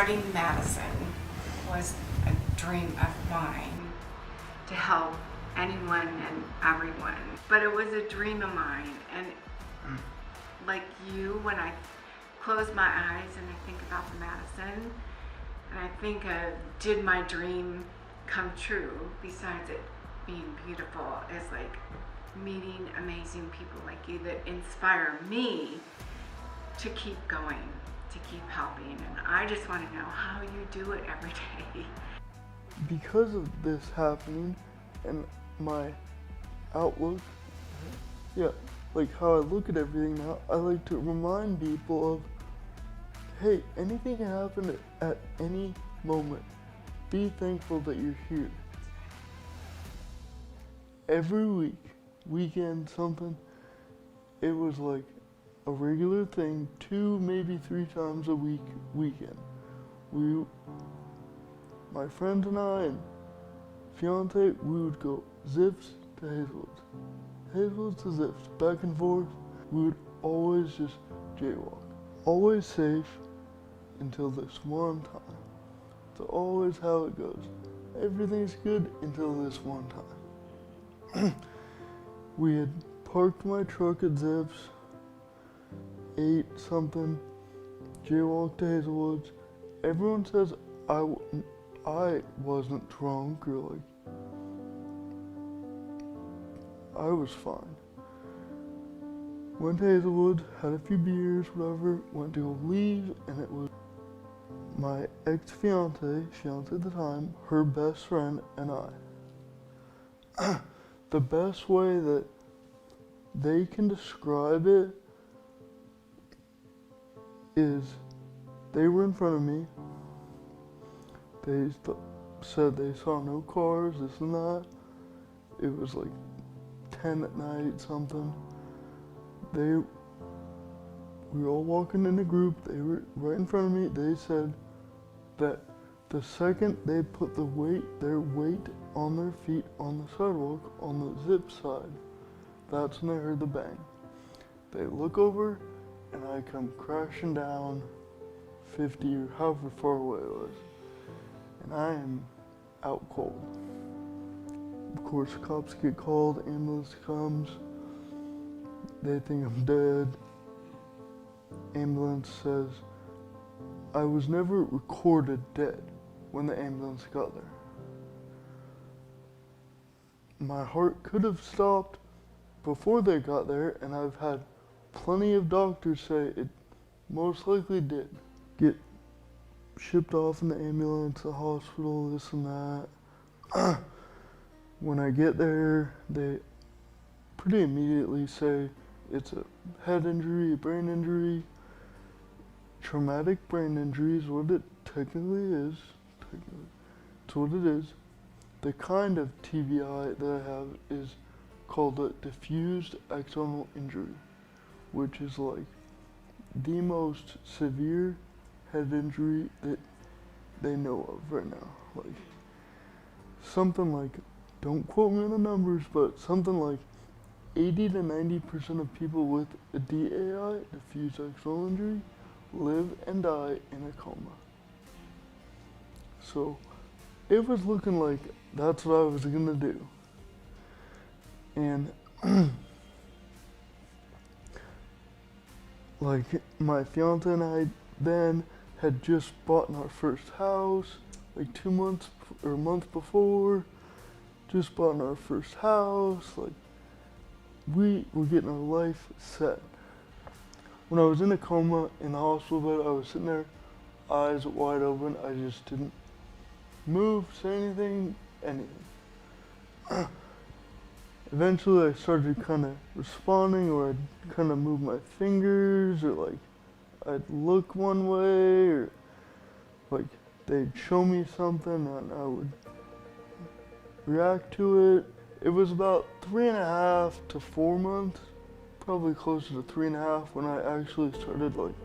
starting Madison was a dream of mine to help anyone and everyone. But it was a dream of mine, and like you, when I close my eyes and I think about the Madison, and I think of, did my dream come true, besides it being beautiful, is like meeting amazing people like you that inspire me to keep going, to keep helping. And I just want to know how you do it every day. Because of this happening and my outlook, like how I look at everything now, I like to remind people of, hey, anything can happen at any moment. Be thankful that you're here. Every weekend, something, it was like a regular thing, 2, maybe 3 times a weekend. My friends and I and fiance, we would go Zips to Hazelwoods. Hazelwoods to Zips, back and forth. We would always just jaywalk. Always safe until this one time. It's always how it goes. Everything's good until this one time. We had parked my truck at Zips, ate something, jaywalked to Hazelwoods. Everyone says I wasn't drunk or like, I was fine. Went to Hazelwood, had a few beers, whatever, went to go leave, and it was my ex-fiance at the time, her best friend, and I. The best way that they can describe it is they were in front of me. They said they saw no cars, this and that. It was like 10 at night, something. We were all walking in a group. They were right in front of me. They said that the second they put their weight on their feet on the sidewalk on the Zip side, that's when they heard the bang. They look over, and I come crashing down 50 or however far away it was. And I am out cold. Of course, cops get called, ambulance comes. They think I'm dead. Ambulance says, I was never recorded dead when the ambulance got there. My heart could have stopped before they got there, and I've had plenty of doctors say it most likely did. Get shipped off in the ambulance, the hospital, this and that. When I get there, they pretty immediately say it's a head injury, a brain injury. Traumatic brain injury is what it technically is. It's what it is. The kind of TBI that I have is called a diffused axonal injury, which is like the most severe head injury that they know of right now. Like something like, don't quote me on the numbers, but something like 80 to 90% of people with a DAI, diffuse axonal injury, live and die in a coma. So it was looking like that's what I was gonna do. And like my fiance and I then had just bought our first house, like 2 months or a month before, just bought our first house, like we were getting our life set. When I was in a coma in the hospital bed, I was sitting there, eyes wide open, I just didn't move, say anything. Eventually I started kind of responding, or I'd kind of move my fingers, or like I'd look one way, or like they'd show me something and I would react to it. It was about 3.5 to 4 months, probably closer to 3.5, when I actually started like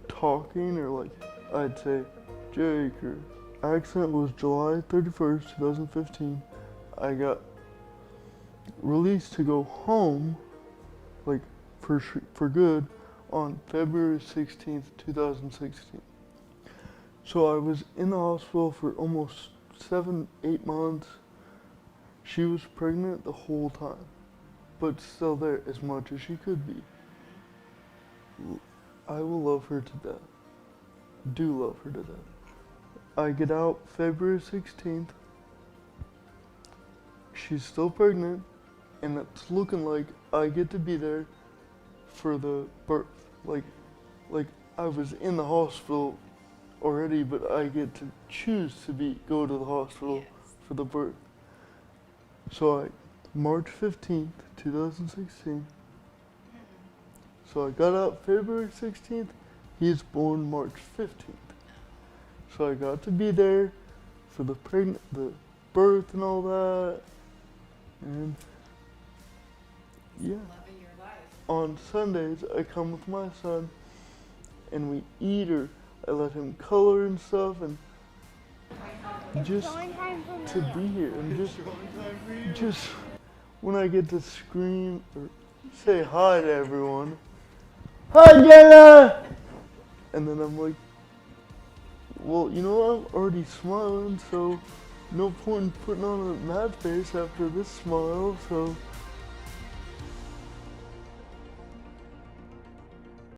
talking, or like I'd say Jake, or accident was July 31st, 2015. I got released to go home, like for good, on February 16th, 2016. So I was in the hospital for almost 7, 8 months. She was pregnant the whole time, but still there as much as she could be. I will love her to death. Do love her to death. I get out February 16th. She's still pregnant, and it's looking like I get to be there for the birth. Like I was in the hospital already, but I get to choose to go to the hospital Yes. for the birth. So March 15th, 2016. So I got out February 16th. He's born March 15th. So I got to be there for the birth and all that. And yeah. Love of your life. On Sundays, I come with my son, and we eat, or I let him color and stuff, and just to be here, and just when I get to scream or say hi to everyone, hi Jenna, and then I'm like, well, I'm already smiling, so no point in putting on a mad face after this smile, so